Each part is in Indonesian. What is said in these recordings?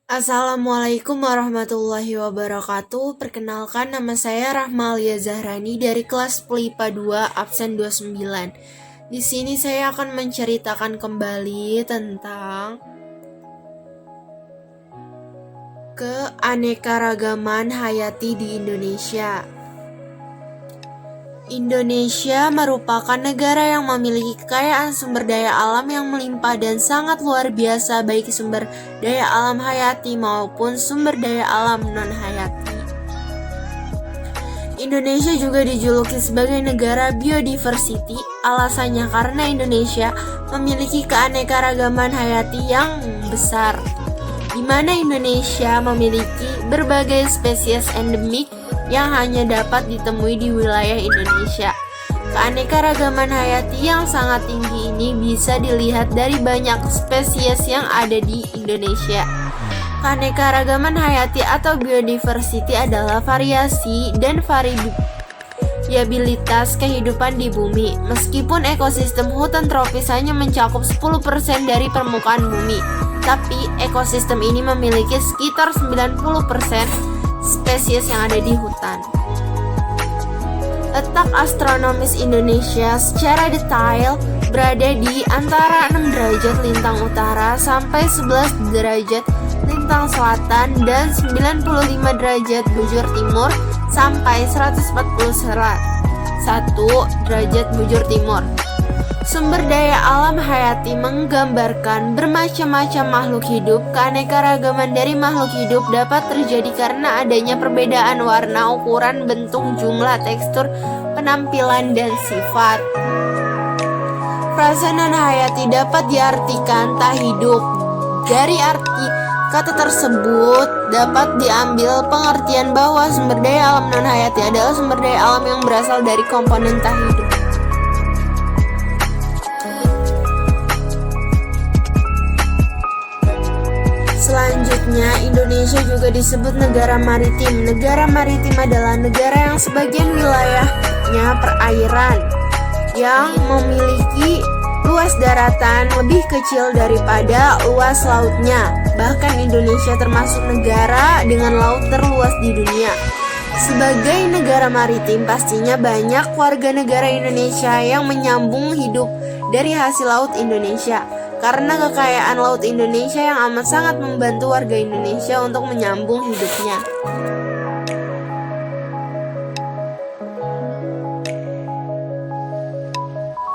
Assalamualaikum warahmatullahi wabarakatuh. Perkenalkan, nama saya Rahmalia Zahrani dari kelas PLIPA 2 absen 29. Di sini saya akan menceritakan kembali tentang keanekaragaman hayati di Indonesia. Indonesia merupakan negara yang memiliki kekayaan sumber daya alam yang melimpah dan sangat luar biasa, baik sumber daya alam hayati maupun sumber daya alam non-hayati. Indonesia juga dijuluki sebagai negara biodiversity. Alasannya karena Indonesia memiliki keanekaragaman hayati yang besar, di mana Indonesia memiliki berbagai spesies endemik yang hanya dapat ditemui di wilayah Indonesia. Keanekaragaman hayati yang sangat tinggi ini bisa dilihat dari banyak spesies yang ada di Indonesia. Keanekaragaman hayati atau biodiversity adalah variasi dan variabilitas kehidupan di bumi. Meskipun ekosistem hutan tropis hanya mencakup 10% dari permukaan bumi, tapi ekosistem ini memiliki sekitar 90% spesies yang ada di hutan. Letak astronomis Indonesia secara detail berada di antara 6 derajat lintang utara sampai 11 derajat lintang selatan dan 95 derajat bujur timur sampai 141 derajat bujur timur. Sumber daya alam hayati menggambarkan bermacam-macam makhluk hidup. Keanekaragaman dari makhluk hidup dapat terjadi karena adanya perbedaan warna, ukuran, bentuk, jumlah, tekstur, penampilan, dan sifat. Frasa non-hayati dapat diartikan tak hidup. Dari arti kata tersebut dapat diambil pengertian bahwa sumber daya alam non-hayati adalah sumber daya alam yang berasal dari komponen tak hidup. Selanjutnya, Indonesia juga disebut negara maritim. Negara maritim adalah negara yang sebagian wilayahnya perairan, yang memiliki luas daratan lebih kecil daripada luas lautnya. Bahkan Indonesia termasuk negara dengan laut terluas di dunia. Sebagai negara maritim, pastinya banyak warga negara Indonesia yang menyambung hidup dari hasil laut Indonesia. Karena kekayaan laut Indonesia yang amat sangat membantu warga Indonesia untuk menyambung hidupnya.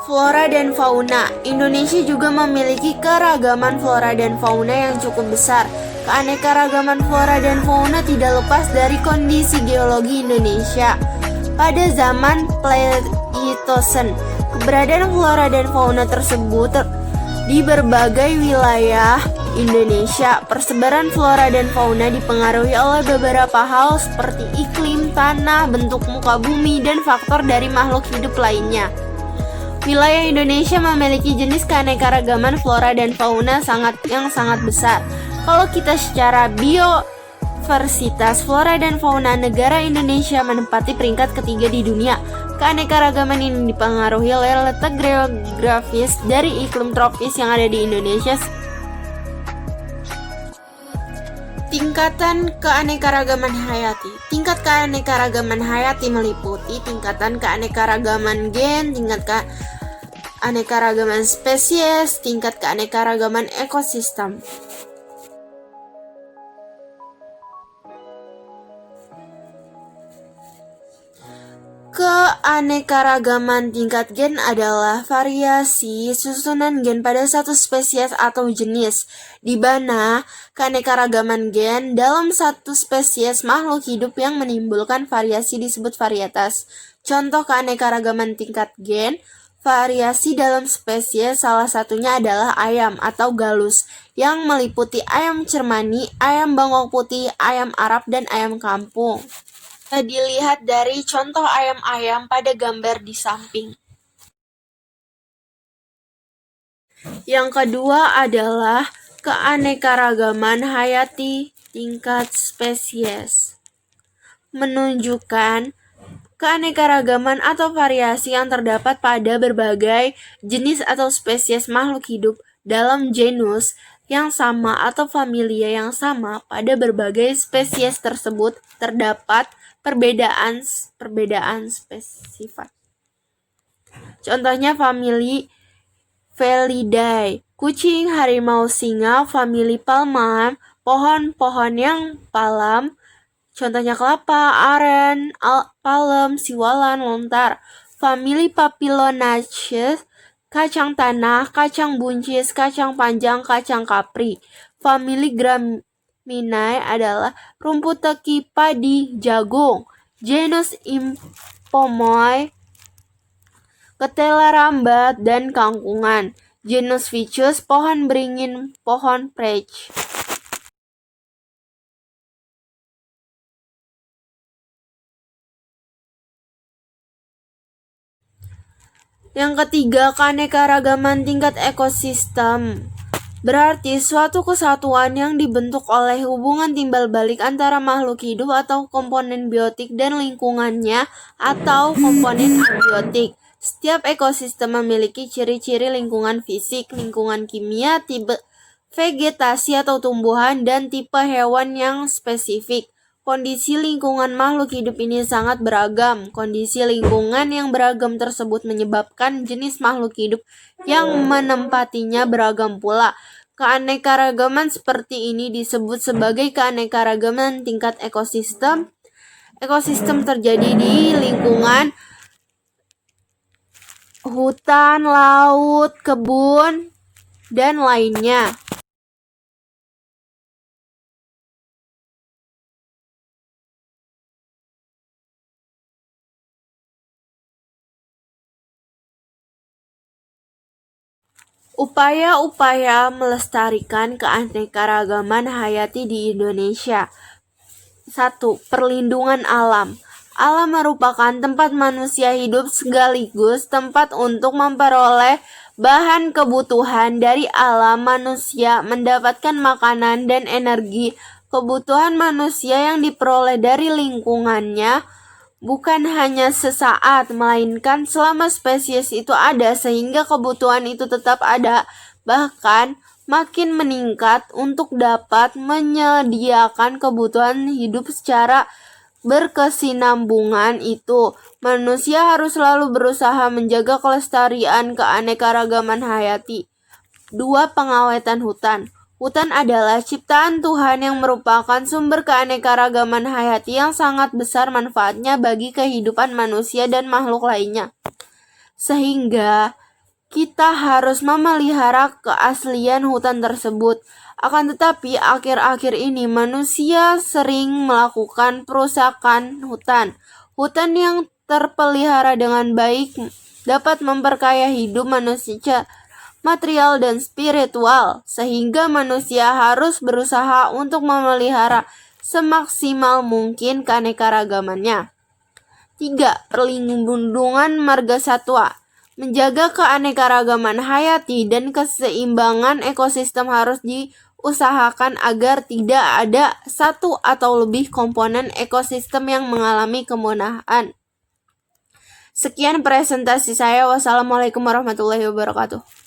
Flora dan fauna. Indonesia juga memiliki keragaman flora dan fauna yang cukup besar. Keanekaragaman flora dan fauna tidak lepas dari kondisi geologi Indonesia. Pada zaman Pleistocene, keberadaan flora dan fauna tersebut di berbagai wilayah Indonesia. Persebaran flora dan fauna dipengaruhi oleh beberapa hal seperti iklim, tanah, bentuk muka bumi, dan faktor dari makhluk hidup lainnya. Wilayah Indonesia memiliki jenis keanekaragaman flora dan fauna yang sangat besar. Kalau kita secara biodiversitas flora dan fauna, negara Indonesia menempati peringkat ketiga di dunia. Keanekaragaman ini dipengaruhi oleh letak geografis dari iklim tropis yang ada di Indonesia. Tingkatan keanekaragaman hayati. Tingkat keanekaragaman hayati meliputi tingkatan keanekaragaman gen, tingkat keanekaragaman spesies, tingkat keanekaragaman ekosistem. Keanekaragaman tingkat gen adalah variasi susunan gen pada satu spesies atau jenis, di mana keanekaragaman gen dalam satu spesies makhluk hidup yang menimbulkan variasi disebut varietas. Contoh keanekaragaman tingkat gen variasi dalam spesies salah satunya adalah ayam atau galus, yang meliputi ayam Cermani, ayam bangkok putih, ayam Arab, dan ayam kampung. Dilihat dari contoh ayam-ayam pada gambar di samping. Yang kedua adalah keanekaragaman hayati tingkat spesies, menunjukkan keanekaragaman atau variasi yang terdapat pada berbagai jenis atau spesies makhluk hidup dalam genus yang sama atau familia yang sama pada berbagai spesies tersebut terdapat perbedaan spesifik. Contohnya famili Felidae, kucing, harimau, singa, famili Palmae, pohon-pohon yang palem, contohnya kelapa, aren, palem, siwalan, lontar. Famili Papilionaceae, kacang tanah, kacang buncis, kacang panjang, kacang kapri. Famili Graminae adalah rumput teki, padi, jagung. Genus Impomoe, ketela rambat dan kangkungan. Genus Ficus, pohon beringin, pohon prech. Yang ketiga, keanekaragaman tingkat ekosistem. Berarti suatu kesatuan yang dibentuk oleh hubungan timbal balik antara makhluk hidup atau komponen biotik dan lingkungannya atau komponen abiotik. Setiap ekosistem memiliki ciri-ciri lingkungan fisik, lingkungan kimia, tipe vegetasi atau tumbuhan, dan tipe hewan yang spesifik. Kondisi lingkungan makhluk hidup ini sangat beragam. Kondisi lingkungan yang beragam tersebut menyebabkan jenis makhluk hidup yang menempatinya beragam pula. Keanekaragaman seperti ini disebut sebagai keanekaragaman tingkat ekosistem. Ekosistem terjadi di lingkungan hutan, laut, kebun, dan lainnya. Upaya-upaya melestarikan keanekaragaman hayati di Indonesia. 1. Perlindungan alam. Alam merupakan tempat manusia hidup sekaligus tempat untuk memperoleh bahan kebutuhan dari alam. Manusia mendapatkan makanan dan energi. Kebutuhan manusia yang diperoleh dari lingkungannya bukan hanya sesaat, melainkan selama spesies itu ada, sehingga kebutuhan itu tetap ada, bahkan makin meningkat untuk dapat menyediakan kebutuhan hidup secara berkesinambungan itu. Manusia harus selalu berusaha menjaga kelestarian keanekaragaman hayati. 2. Pengawetan hutan. Hutan adalah ciptaan Tuhan yang merupakan sumber keanekaragaman hayati yang sangat besar manfaatnya bagi kehidupan manusia dan makhluk lainnya. Sehingga kita harus memelihara keaslian hutan tersebut. Akan tetapi akhir-akhir ini manusia sering melakukan perusakan hutan. Hutan yang terpelihara dengan baik dapat memperkaya hidup manusia material dan spiritual, sehingga manusia harus berusaha untuk memelihara semaksimal mungkin keanekaragamannya. 3. Perlindungan marga satwa. Menjaga keanekaragaman hayati dan keseimbangan ekosistem harus diusahakan agar tidak ada satu atau lebih komponen ekosistem yang mengalami kemunahan. Sekian presentasi saya. Wassalamualaikum warahmatullahi wabarakatuh.